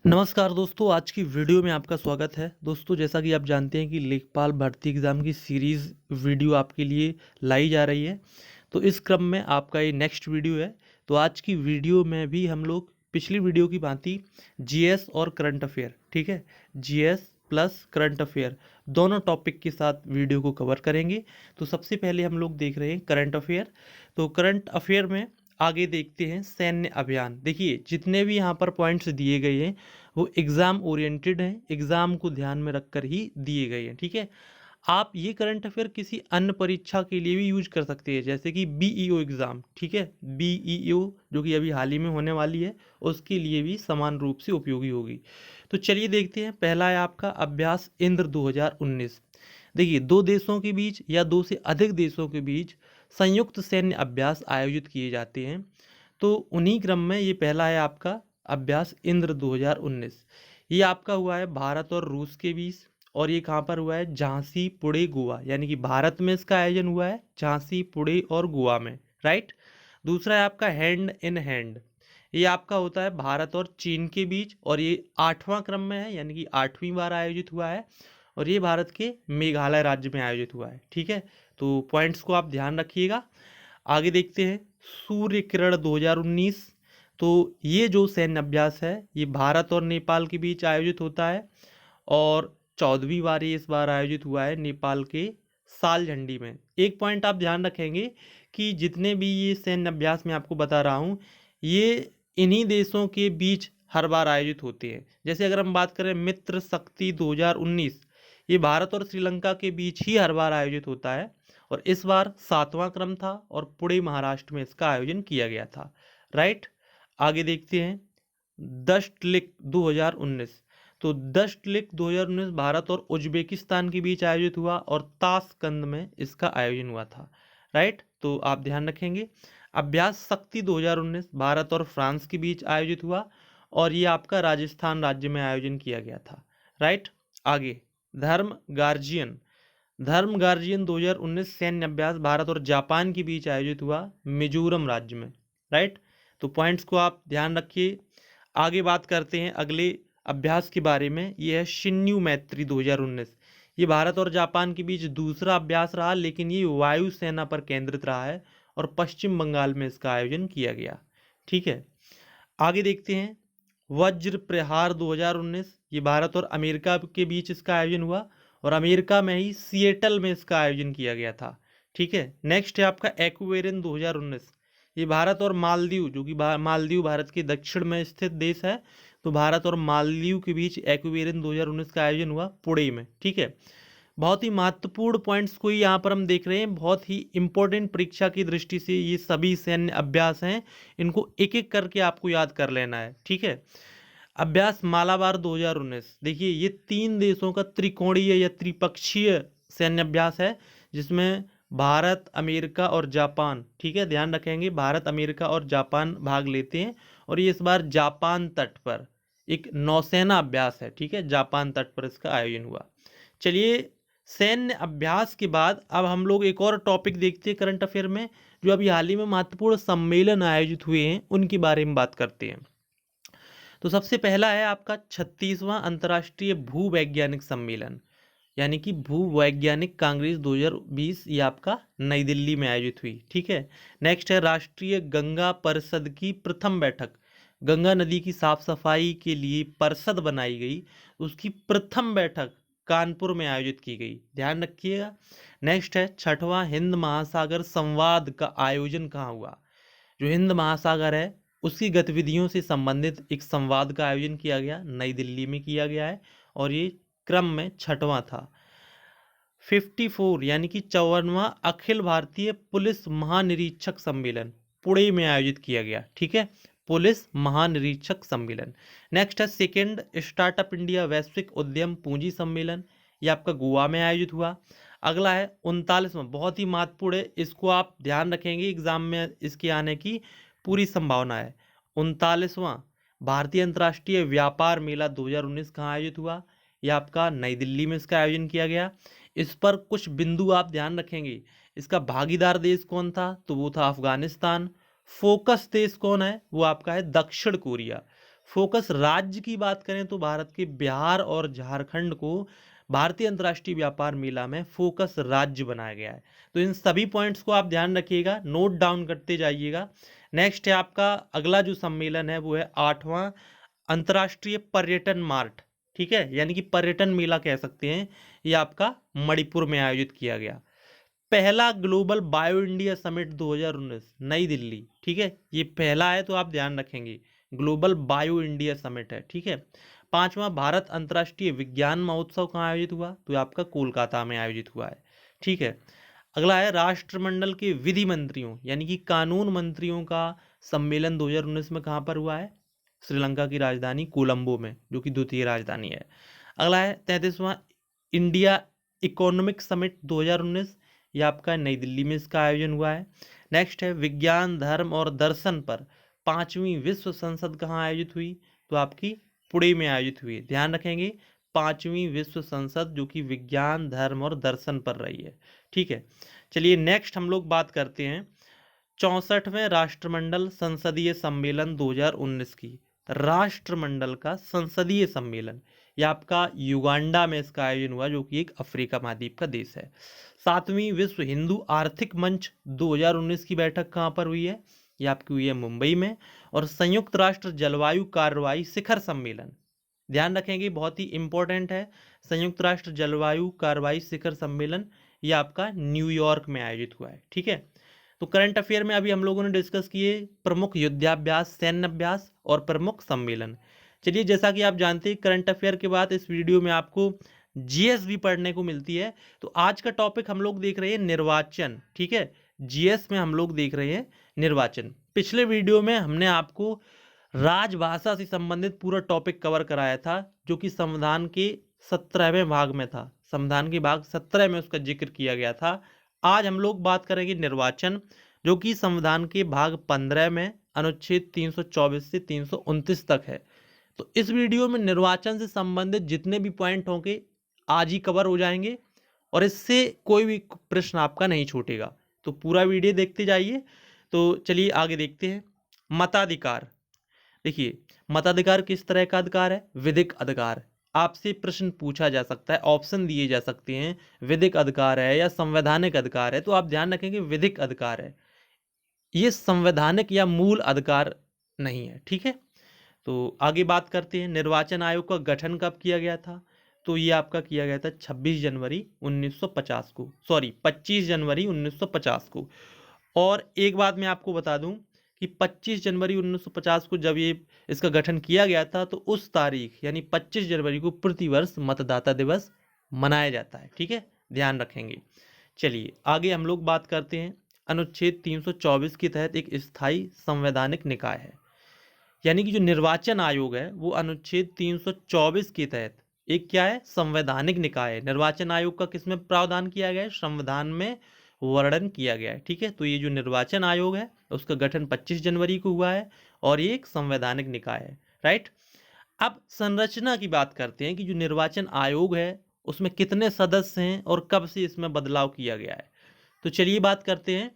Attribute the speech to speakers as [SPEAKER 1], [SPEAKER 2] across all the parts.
[SPEAKER 1] नमस्कार दोस्तों, आज की वीडियो में आपका स्वागत है। दोस्तों, जैसा कि आप जानते हैं कि लेखपाल भर्ती एग्ज़ाम की सीरीज़ वीडियो आपके लिए लाई जा रही है। तो इस क्रम में आपका ये नेक्स्ट वीडियो है। तो आज की वीडियो में भी हम लोग पिछली वीडियो की भांति जीएस और करंट अफेयर, ठीक है, जीएस प्लस करंट अफेयर दोनों टॉपिक के साथ वीडियो को कवर करेंगे। तो सबसे पहले हम लोग देख रहे हैं करंट अफेयर। तो करंट अफेयर में आगे देखते हैं सैन्य अभियान। देखिए, जितने भी यहाँ पर पॉइंट्स दिए गए हैं वो एग्ज़ाम ओरिएंटेड हैं, एग्ज़ाम को ध्यान में रखकर ही दिए गए हैं, ठीक है। आप ये करंट अफेयर किसी अन्य परीक्षा के लिए भी यूज कर सकते हैं, जैसे कि बीईओ एग्ज़ाम, ठीक है, बीईओ जो कि अभी हाल ही में होने वाली है, उसके लिए भी समान रूप से उपयोगी होगी। तो चलिए देखते हैं। पहला है आपका अभ्यास इंद्र 2019। देखिए, दो देशों के बीच या दो से अधिक देशों के बीच संयुक्त सैन्य अभ्यास आयोजित किए जाते हैं। तो उन्हीं क्रम में ये पहला है आपका अभ्यास इंद्र 2019। ये आपका हुआ है भारत और रूस के बीच, और ये कहाँ पर हुआ है? झांसी, पुणे, गोवा, यानी कि भारत में इसका आयोजन हुआ है, झांसी, पुणे और गोवा में, राइट। दूसरा है आपका हैंड इन हैंड। ये आपका होता है भारत और चीन के बीच, और ये 8वां क्रम में है, यानी कि 8वीं बार आयोजित हुआ है, और ये भारत के मेघालय राज्य में आयोजित हुआ है, ठीक है। तो पॉइंट्स को आप ध्यान रखिएगा। आगे देखते हैं सूर्य किरण 2019। तो ये जो सैन्य अभ्यास है ये भारत और नेपाल के बीच आयोजित होता है, और 14वीं बार ये इस बार आयोजित हुआ है नेपाल के सालझंडी में। एक पॉइंट आप ध्यान रखेंगे कि जितने भी ये सैन्य अभ्यास मैं आपको बता रहा हूँ, ये इन्हीं देशों के बीच हर बार आयोजित होते हैं। जैसे अगर हम बात करें मित्र शक्ति 2019, ये भारत और श्रीलंका के बीच ही हर बार आयोजित होता है, और इस बार 7वां क्रम था, और पुणे महाराष्ट्र में इसका आयोजन किया गया था, राइट। आगे देखते हैं दष्ट लिख 2019। तो दष्ट लिख 2019 भारत और उज्बेकिस्तान के बीच आयोजित हुआ, और ताशकंद में इसका आयोजन हुआ था, राइट। तो आप ध्यान रखेंगे। अभ्यास शक्ति 2019 भारत और फ्रांस के बीच आयोजित हुआ, और ये आपका राजस्थान राज्य में आयोजन किया गया था, राइट। आगे धर्म गार्जियन। धर्म गार्जियन 2019 सैन्य अभ्यास भारत और जापान के बीच आयोजित हुआ, मिजोरम राज्य में, राइट। तो पॉइंट्स को आप ध्यान रखिए। आगे बात करते हैं अगले अभ्यास के बारे में। यह है शिन्यू मैत्री 2019। ये भारत और जापान के बीच दूसरा अभ्यास रहा, लेकिन ये वायुसेना पर केंद्रित रहा है, और पश्चिम बंगाल में इसका आयोजन किया गया, ठीक है। आगे देखते हैं वज्र प्रहार 2019। ये भारत और अमेरिका के बीच इसका आयोजन हुआ, और अमेरिका में ही सिएटल में इसका आयोजन किया गया था, ठीक है। नेक्स्ट है आपका एक्वेरियन 2019। ये भारत और मालदीव, जो कि मालदीव भारत के दक्षिण में स्थित देश है, तो भारत और मालदीव के बीच एक्वेरियन 2019 का आयोजन हुआ पुणे में, ठीक है। बहुत ही महत्वपूर्ण पॉइंट्स को यहाँ पर हम देख रहे हैं, बहुत ही इंपॉर्टेंट परीक्षा की दृष्टि से ये सभी सैन्य अभ्यास हैं। इनको एक एक करके आपको याद कर लेना है, ठीक है। अभ्यास मालाबार 2019। देखिए, ये 3 देशों का त्रिकोणीय या त्रिपक्षीय सैन्य अभ्यास है, जिसमें भारत, अमेरिका और जापान, ठीक है, ध्यान रखेंगे, भारत, अमेरिका और जापान भाग लेते हैं, और ये इस बार जापान तट पर एक नौसेना अभ्यास है, ठीक है, जापान तट पर इसका आयोजन हुआ। चलिए, सैन्य अभ्यास के बाद अब हम लोग एक और टॉपिक देखते हैं करंट अफेयर में, जो अभी हाल ही में महत्वपूर्ण सम्मेलन आयोजित हुए हैं उनके बारे में बात करते हैं। तो सबसे पहला है आपका 36वां अंतर्राष्ट्रीय भूवैज्ञानिक सम्मेलन, यानी कि भूवैज्ञानिक कांग्रेस 2020, ये आपका नई दिल्ली में आयोजित हुई, ठीक है। नेक्स्ट है राष्ट्रीय गंगा परिषद की प्रथम बैठक। गंगा नदी की साफ सफाई के लिए परिषद बनाई गई, उसकी प्रथम बैठक कानपुर में आयोजित की गई, ध्यान रखिएगा। नेक्स्ट है छठवां हिंद महासागर संवाद का आयोजन कहाँ हुआ? जो हिंद महासागर है उसकी गतिविधियों से संबंधित एक संवाद का आयोजन किया गया, नई दिल्ली में किया गया है, और ये क्रम में छठवां था। 54 यानी कि 54वां अखिल भारतीय पुलिस महानिरीक्षक सम्मेलन पुणे में आयोजित किया गया, ठीक है, पुलिस महानिरीक्षक सम्मेलन। नेक्स्ट है सेकेंड स्टार्टअप इंडिया वैश्विक उद्यम पूंजी सम्मेलन, ये आपका गोवा में आयोजित हुआ। अगला है 39वां, बहुत ही महत्वपूर्ण है, इसको आप ध्यान रखेंगे, एग्जाम में इसके आने की पूरी संभावना है। 39वां भारतीय अंतर्राष्ट्रीय व्यापार मेला 2019 कहाँ आयोजित हुआ? यह आपका नई दिल्ली में इसका आयोजन किया गया। इस पर कुछ बिंदु आप ध्यान रखेंगे। इसका भागीदार देश कौन था? तो वो था अफगानिस्तान। फोकस देश कौन है? वो आपका है दक्षिण कोरिया। फोकस राज्य की बात करें तो भारत के बिहार और झारखंड को भारतीय अंतर्राष्ट्रीय व्यापार मेला में फोकस राज्य बनाया गया है। तो इन सभी पॉइंट्स को आप ध्यान रखिएगा, नोट डाउन करते जाइएगा। नेक्स्ट है आपका अगला जो सम्मेलन है वो है 8वां अंतर्राष्ट्रीय पर्यटन मार्ट, ठीक है, यानी कि पर्यटन मेला कह सकते हैं। ये आपका मणिपुर में आयोजित किया गया। पहला ग्लोबल बायो इंडिया समिट 2019 नई दिल्ली, ठीक है, ये पहला है तो आप ध्यान रखेंगे, ग्लोबल बायो इंडिया समिट है, ठीक है। 5वां भारत अंतर्राष्ट्रीय विज्ञान महोत्सव कहाँ आयोजित हुआ, तो ये आपका कोलकाता में आयोजित हुआ है, ठीक है। अगला है राष्ट्रमंडल के विधि मंत्रियों यानी कि कानून मंत्रियों का सम्मेलन 2019 में कहाँ पर हुआ है, श्रीलंका की राजधानी कोलंबो में, जो कि द्वितीय राजधानी है। अगला है 33वां इंडिया इकोनॉमिक समिट 2019, यह आपका नई दिल्ली में इसका आयोजन हुआ है। नेक्स्ट है विज्ञान धर्म और दर्शन पर 5वीं विश्व संसद कहाँ आयोजित हुई, तो आपकी पुणे में आयोजित हुई है, ध्यान रखेंगे। 5वीं विश्व संसद जो कि विज्ञान धर्म और दर्शन पर रही है, ठीक है। चलिए नेक्स्ट हम लोग बात करते हैं 64वें राष्ट्रमंडल संसदीय सम्मेलन 2019 की। राष्ट्रमंडल का संसदीय सम्मेलन, यह आपका युगांडा में इसका आयोजन हुआ, जो कि एक अफ्रीका महाद्वीप का देश है। 7वीं विश्व हिंदू आर्थिक मंच 2019 की बैठक कहाँ पर हुई है, ये आपकी हुई है मुंबई में। और संयुक्त राष्ट्र जलवायु कार्रवाई शिखर सम्मेलन, ध्यान रखेंगे, बहुत ही इंपॉर्टेंट है। संयुक्त राष्ट्र जलवायु कार्रवाई शिखर सम्मेलन ये आपका न्यूयॉर्क में आयोजित हुआ है, ठीक है। तो करंट अफेयर में अभी हम लोगों ने डिस्कस किए प्रमुख युद्धाभ्यास, सैन्य अभ्यास और प्रमुख सम्मेलन। चलिए जैसा कि आप जानते हैं करंट अफेयर के बाद इस वीडियो में आपको जीएस भी पढ़ने को मिलती है। तो आज का टॉपिक हम लोग देख रहे हैं निर्वाचन, ठीक है। जीएस में हम लोग देख रहे हैं निर्वाचन। पिछले वीडियो में हमने आपको राजभाषा से संबंधित पूरा टॉपिक कवर कराया था, जो कि संविधान के 17वें भाग में था। संविधान के भाग 17 में उसका जिक्र किया गया था। आज हम लोग बात करेंगे निर्वाचन, जो कि संविधान के भाग 15 में अनुच्छेद 324 से 329 तक है। तो इस वीडियो में निर्वाचन से संबंधित जितने भी पॉइंट होंगे आज ही कवर हो जाएंगे और इससे कोई भी प्रश्न आपका नहीं छूटेगा। तो पूरा वीडियो देखते जाइए। तो चलिए आगे देखते हैं। मताधिकार, देखिए मताधिकार किस तरह का अधिकार है, विधिक अधिकार। आपसे प्रश्न पूछा जा सकता है, ऑप्शन दिए जा सकते हैं, विधिक अधिकार है या संवैधानिक अधिकार है, तो आप ध्यान रखेंगे विधिक अधिकार है, ये संवैधानिक या मूल अधिकार नहीं है, ठीक है। तो आगे बात करते हैं निर्वाचन आयोग का गठन कब किया गया था, तो ये आपका किया गया था 26 जनवरी 1950 को, सॉरी 25 जनवरी 1950 को। और एक बात मैं आपको बता दूं कि 25 जनवरी 1950 को जब ये इसका गठन किया गया था, तो उस तारीख यानी 25 जनवरी को प्रतिवर्ष मतदाता दिवस मनाया जाता है, ठीक है, ध्यान रखेंगे। चलिए आगे हम लोग बात करते हैं। अनुच्छेद 324 के तहत एक स्थायी संवैधानिक निकाय है, यानी कि जो निर्वाचन आयोग है वो अनुच्छेद 324 के तहत एक क्या है, संवैधानिक निकाय है। निर्वाचन आयोग का किसमें प्रावधान किया गया है, संविधान में वर्णन किया गया है, ठीक है। तो ये जो निर्वाचन आयोग है उसका गठन 25 जनवरी को हुआ है और ये एक संवैधानिक निकाय है, राइट। अब संरचना की बात करते हैं कि जो निर्वाचन आयोग है उसमें कितने सदस्य हैं और कब से इसमें बदलाव किया गया है। तो चलिए बात करते हैं।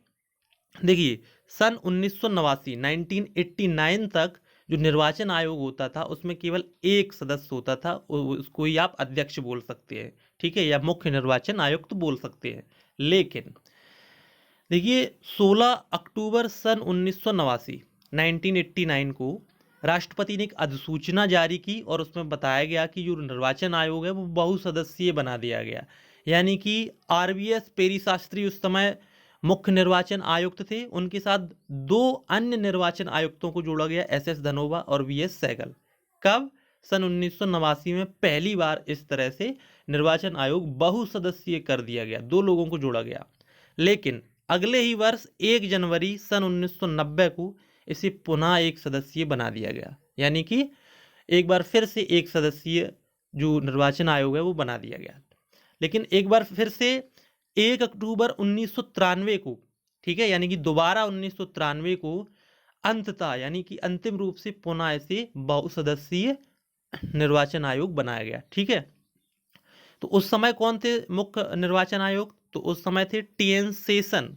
[SPEAKER 1] देखिए सन 1989 1989 तक जो निर्वाचन आयोग होता था उसमें केवल एक सदस्य होता था, उसको ही आप अध्यक्ष बोल सकते हैं, ठीक है, या मुख्य निर्वाचन आयुक्त तो बोल सकते हैं। लेकिन देखिए 16 अक्टूबर सन 1989 1989 को राष्ट्रपति ने एक अधिसूचना जारी की और उसमें बताया गया कि जो निर्वाचन आयोग है वो बहुसदस्यीय बना दिया गया, यानी कि आरवीएस पेरी शास्त्री उस समय मुख्य निर्वाचन आयुक्त थे, उनके साथ दो अन्य निर्वाचन आयुक्तों को जोड़ा गया, एसएस धनोवा और वीएस सहगल। कब, सन 1989 में पहली बार इस तरह से निर्वाचन आयोग बहुसदस्यीय कर दिया गया, दो लोगों को जोड़ा गया। लेकिन अगले ही वर्ष 1 जनवरी सन 1990 को इसे पुनः एक सदस्यीय बना दिया गया, यानी कि एक बार फिर से एक सदस्यीय जो निर्वाचन आयोग है वो बना दिया गया। लेकिन एक बार फिर से 1 अक्टूबर 1993 को, ठीक है, यानी कि दोबारा 1993 को अंततः यानी कि अंतिम रूप से पुनः इसे बहुसदस्यीय निर्वाचन आयोग बनाया गया, ठीक है। तो उस समय कौन थे मुख्य निर्वाचन आयोग, तो उस समय थे टीएन शेषन,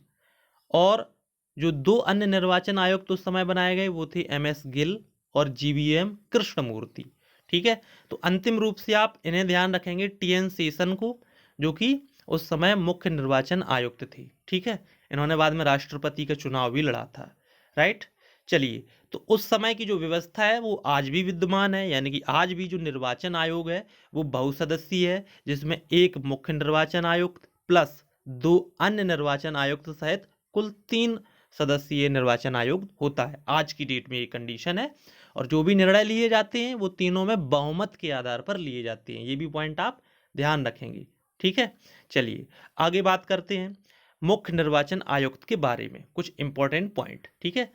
[SPEAKER 1] और जो दो अन्य निर्वाचन आयोग तो उस समय बनाए गए वो थे एमएस गिल और GVM कृष्णमूर्ति। ठीक है, तो अंतिम रूप से आप इन्हें ध्यान रखेंगे, TN शेषन को, जो कि उस समय मुख्य निर्वाचन आयुक्त थे। ठीक है, इन्होंने बाद में राष्ट्रपति का चुनाव भी लड़ा था। राइट, चलिए, तो उस समय की जो व्यवस्था है वो आज भी विद्यमान है, यानी कि आज भी जो निर्वाचन आयोग है वो बहुसदस्यीय है, जिसमें एक मुख्य निर्वाचन आयुक्त प्लस 2 अन्य निर्वाचन आयुक्त सहित कुल 3 सदस्यीय निर्वाचन आयोग होता है। आज की डेट में ये कंडीशन है, और जो भी निर्णय लिए जाते हैं वो तीनों में बहुमत के आधार पर लिए जाते हैं। ये भी पॉइंट आप ध्यान रखेंगे। ठीक है, चलिए आगे बात करते हैं मुख्य निर्वाचन आयुक्त के बारे में, कुछ इंपॉर्टेंट पॉइंट। ठीक है,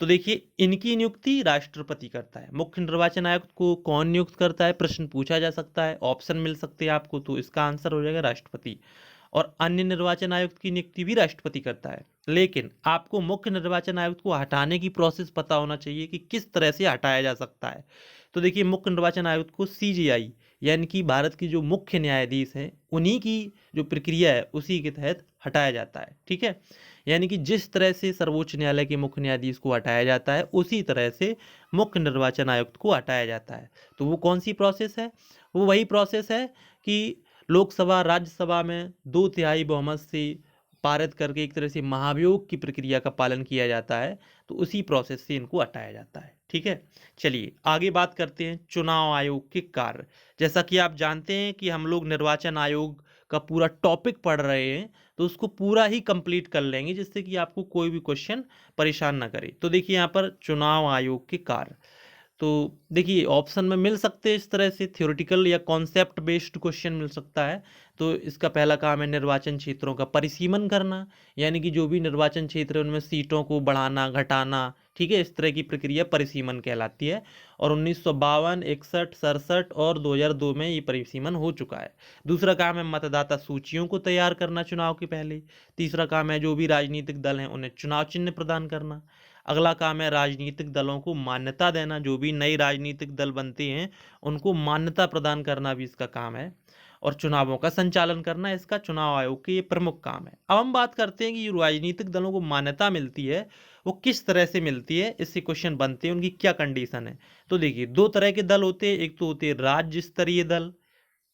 [SPEAKER 1] तो देखिए, इनकी नियुक्ति राष्ट्रपति करता है। मुख्य निर्वाचन आयुक्त को कौन नियुक्त करता है, प्रश्न पूछा जा सकता है, ऑप्शन मिल सकते हैं आपको, तो इसका आंसर हो जाएगा राष्ट्रपति। और अन्य निर्वाचन आयुक्त की नियुक्ति भी राष्ट्रपति करता है, लेकिन आपको मुख्य निर्वाचन आयुक्त को हटाने की प्रोसेस पता होना चाहिए कि किस तरह से हटाया जा सकता है। तो देखिए, मुख्य निर्वाचन आयुक्त को CJI यानी कि भारत की जो मुख्य न्यायाधीश हैं उन्हीं की जो प्रक्रिया है उसी के तहत हटाया जाता है। ठीक है, यानी कि जिस तरह से सर्वोच्च न्यायालय के मुख्य न्यायाधीश को हटाया जाता है उसी तरह से मुख्य निर्वाचन आयुक्त को हटाया जाता है। तो वो कौन सी प्रोसेस है, वो वही प्रोसेस है कि लोकसभा राज्यसभा में 2/3 बहुमत से पारित करके एक तरह से महाभियोग की प्रक्रिया का पालन किया जाता है, तो उसी प्रोसेस से इनको हटाया जाता है। ठीक है, चलिए आगे बात करते हैं चुनाव आयोग के कार्य। जैसा कि आप जानते हैं कि हम लोग निर्वाचन आयोग का पूरा टॉपिक पढ़ रहे हैं, तो उसको पूरा ही कंप्लीट कर लेंगे जिससे कि आपको कोई भी क्वेश्चन परेशान ना करे। तो देखिए यहाँ पर चुनाव आयोग के कार्य, तो देखिए ऑप्शन में मिल सकते हैं इस तरह से, थ्योरेटिकल या कॉन्सेप्ट बेस्ड क्वेश्चन मिल सकता है। तो इसका पहला काम है निर्वाचन क्षेत्रों का परिसीमन करना, यानी कि जो भी निर्वाचन क्षेत्र है उनमें सीटों को बढ़ाना घटाना। ठीक है, इस तरह की प्रक्रिया परिसीमन कहलाती है, और 1952, 61, 67 और 2002 में ये परिसीमन हो चुका है। दूसरा काम है मतदाता सूचियों को तैयार करना चुनाव के पहले। तीसरा काम है जो भी राजनीतिक दल हैं उन्हें चुनाव चिन्ह प्रदान करना। अगला काम है राजनीतिक दलों को मान्यता देना, जो भी नई राजनीतिक दल बनते हैं उनको मान्यता प्रदान करना भी इसका काम है। और चुनावों का संचालन करना इसका चुनाव आयोग के ये प्रमुख काम है। अब हम बात करते हैं कि जो राजनीतिक दलों को मान्यता मिलती है वो किस तरह से मिलती है, इससे क्वेश्चन बनते हैं, उनकी क्या कंडीशन है। तो देखिए, 2 तरह के दल होते हैं, एक तो होते हैं राज्य स्तरीय दल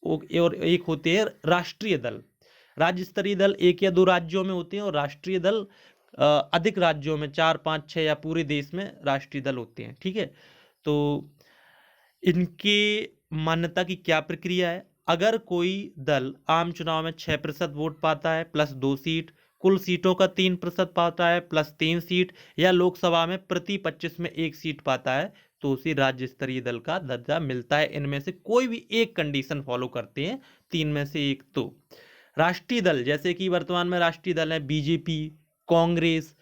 [SPEAKER 1] और एक होते हैं राष्ट्रीय दल। राज्य स्तरीय दल 1 या 2 राज्यों में होते हैं, और राष्ट्रीय दल अधिक राज्यों में 4, 5, 6 या पूरे देश में राष्ट्रीय दल होते हैं। ठीक है, तो इनके मान्यता की क्या प्रक्रिया है। अगर कोई दल आम चुनाव में 6% वोट पाता है प्लस 2 सीट, कुल सीटों का 3% पाता है प्लस 3 सीट, या लोकसभा में प्रति 25 में 1 सीट पाता है, तो उसी राज्य स्तरीय दल का दर्जा मिलता है। इनमें से कोई भी एक कंडीशन फॉलो करते हैं, 3 में से एक। तो राष्ट्रीय दल, जैसे कि वर्तमान में राष्ट्रीय दल है BJP, कांग्रेस,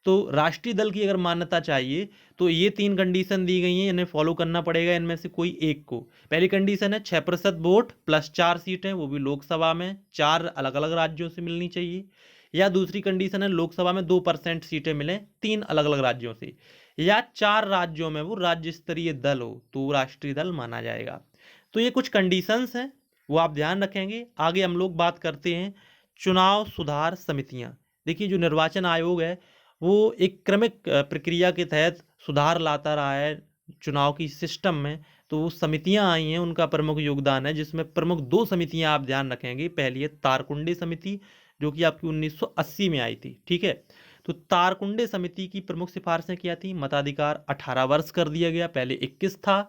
[SPEAKER 1] तो राष्ट्रीय दल की अगर मान्यता चाहिए तो ये 3 कंडीशन दी गई हैं, इन्हें फॉलो करना पड़ेगा इनमें से कोई एक को। पहली कंडीशन है 6% वोट प्लस 4 सीटें, वो भी लोकसभा में 4 अलग अलग राज्यों से मिलनी चाहिए। या दूसरी कंडीशन है लोकसभा में 2% सीटें मिलें 3 अलग अलग राज्यों से, या 4 राज्यों में वो राज्य स्तरीय दल हो तो राष्ट्रीय दल माना जाएगा। तो ये कुछ कंडीशंस हैं, वो आप ध्यान रखेंगे। आगे हम लोग बात करते हैं चुनाव सुधार समितियां। देखिए, जो निर्वाचन आयोग है वो एक क्रमिक प्रक्रिया के तहत सुधार लाता रहा है चुनाव की सिस्टम में। तो वो समितियां आई हैं, उनका प्रमुख योगदान है, जिसमें प्रमुख 2 समितियां आप ध्यान रखेंगे। पहली है तारकुंडे समिति, जो कि आपकी 1980 में आई थी। ठीक है, तो तारकुंडे समिति की प्रमुख सिफारिशें क्या थी। मताधिकार 18 वर्ष कर दिया गया, पहले 21 था।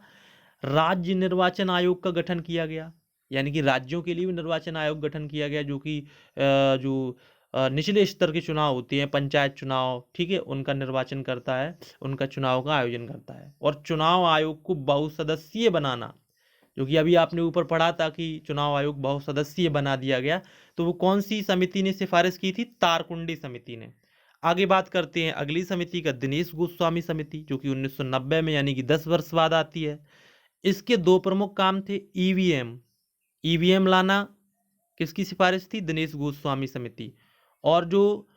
[SPEAKER 1] राज्य निर्वाचन आयोग का गठन किया गया, यानी कि राज्यों के लिए भी निर्वाचन आयोग गठन किया गया, जो कि जो निचले स्तर के चुनाव होते हैं, पंचायत चुनाव, ठीक है, उनका निर्वाचन करता है, उनका चुनाव का आयोजन करता है। और चुनाव आयोग को बहुसदस्यीय बनाना, जो कि अभी आपने ऊपर पढ़ा था कि चुनाव आयोग बहुसदस्यीय बना दिया गया, तो वो कौन सी समिति ने सिफारिश की थी, तारकुंडी समिति ने। आगे बात करते हैं अगली समिति का, दिनेश गोस्वामी समिति, जो कि 1990 में यानी कि 10 वर्ष बाद आती है। इसके 2 प्रमुख काम थे। ईवीएम लाना किसकी सिफारिश थी, दिनेश गोस्वामी समिति। और जो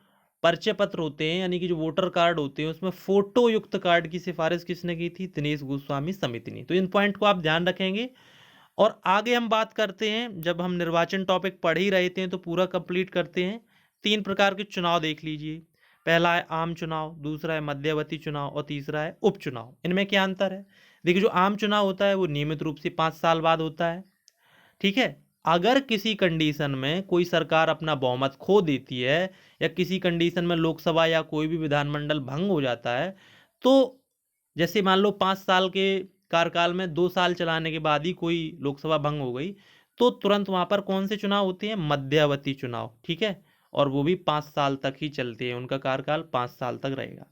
[SPEAKER 1] परिचय पत्र होते हैं, यानी कि जो वोटर कार्ड होते हैं, उसमें फोटो युक्त कार्ड की सिफारिश किसने की थी, दिनेश गोस्वामी समिति ने। तो इन पॉइंट को आप ध्यान रखेंगे। और आगे हम बात करते हैं, जब हम निर्वाचन टॉपिक पढ़ ही रहे थे तो पूरा कंप्लीट करते हैं। 3 प्रकार के चुनाव देख लीजिए। पहला है आम चुनाव, दूसरा है मध्यावधि चुनाव और तीसरा है उपचुनाव। इनमें क्या अंतर है? देखिए, जो आम चुनाव होता है वो नियमित रूप से 5 साल बाद होता है, ठीक है। अगर किसी कंडीशन में कोई सरकार अपना बहुमत खो देती है या किसी कंडीशन में लोकसभा या कोई भी विधानमंडल भंग हो जाता है, तो जैसे मान लो 5 साल के कार्यकाल में 2 साल चलाने के बाद ही कोई लोकसभा भंग हो गई, तो तुरंत वहां पर कौन से चुनाव होते हैं? मध्यावधि चुनाव, ठीक है। और वो भी 5 साल तक ही चलते हैं, उनका कार्यकाल 5 साल तक रहेगा।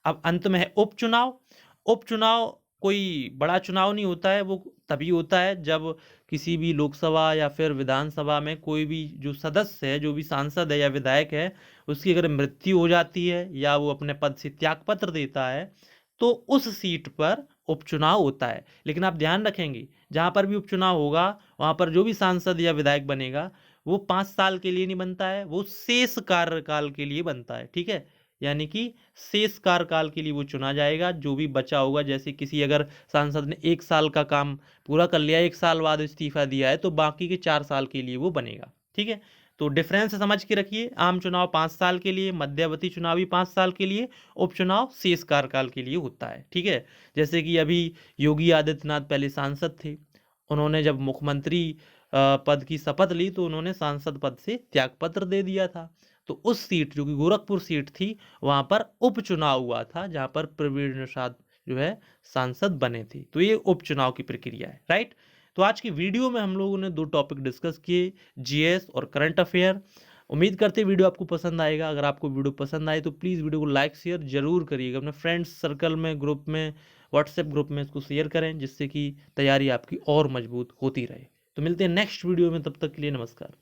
[SPEAKER 1] अब अंत में है उपचुनाव। उपचुनाव कोई बड़ा चुनाव नहीं होता है, वो तभी होता है जब किसी भी लोकसभा या फिर विधानसभा में कोई भी जो सदस्य है, जो भी सांसद है या विधायक है, उसकी अगर मृत्यु हो जाती है या वो अपने पद से त्यागपत्र देता है, तो उस सीट पर उपचुनाव होता है। लेकिन आप ध्यान रखेंगे, जहां पर भी उपचुनाव होगा वहां पर जो भी सांसद या विधायक बनेगा वो 5 साल के लिए नहीं बनता है, वो शेष कार्यकाल के लिए बनता है, ठीक है। यानी कि शेष कार्यकाल के लिए वो चुना जाएगा, जो भी बचा होगा। जैसे किसी अगर सांसद ने 1 साल का काम पूरा कर लिया, 1 साल बाद इस्तीफा दिया है, तो बाकी के 4 साल के लिए वो बनेगा, ठीक है। तो डिफरेंस समझ के रखिए, आम चुनाव 5 साल के लिए, मध्यावधि चुनाव भी 5 साल के लिए, उपचुनाव शेष कार्यकाल के लिए होता है, ठीक है। जैसे कि अभी योगी आदित्यनाथ पहले सांसद थे, उन्होंने जब मुख्यमंत्री पद की शपथ ली तो उन्होंने सांसद पद से त्यागपत्र दे दिया था। तो उस सीट, जो कि गोरखपुर सीट थी, वहां पर उपचुनाव हुआ था, जहां पर प्रवीण निषाद जो है सांसद बने थे। तो ये उपचुनाव की प्रक्रिया है, राइट। तो आज की वीडियो में हम लोगों ने 2 टॉपिक डिस्कस किए, जीएस और करंट अफेयर। उम्मीद करते हैं वीडियो आपको पसंद आएगा। अगर आपको वीडियो पसंद आए तो प्लीज़ वीडियो को लाइक शेयर जरूर करिएगा, अपने फ्रेंड्स सर्कल में, ग्रुप में, व्हाट्सएप ग्रुप में इसको शेयर करें, जिससे कि तैयारी आपकी और मजबूत होती रहे। तो मिलते हैं नेक्स्ट वीडियो में, तब तक के लिए नमस्कार।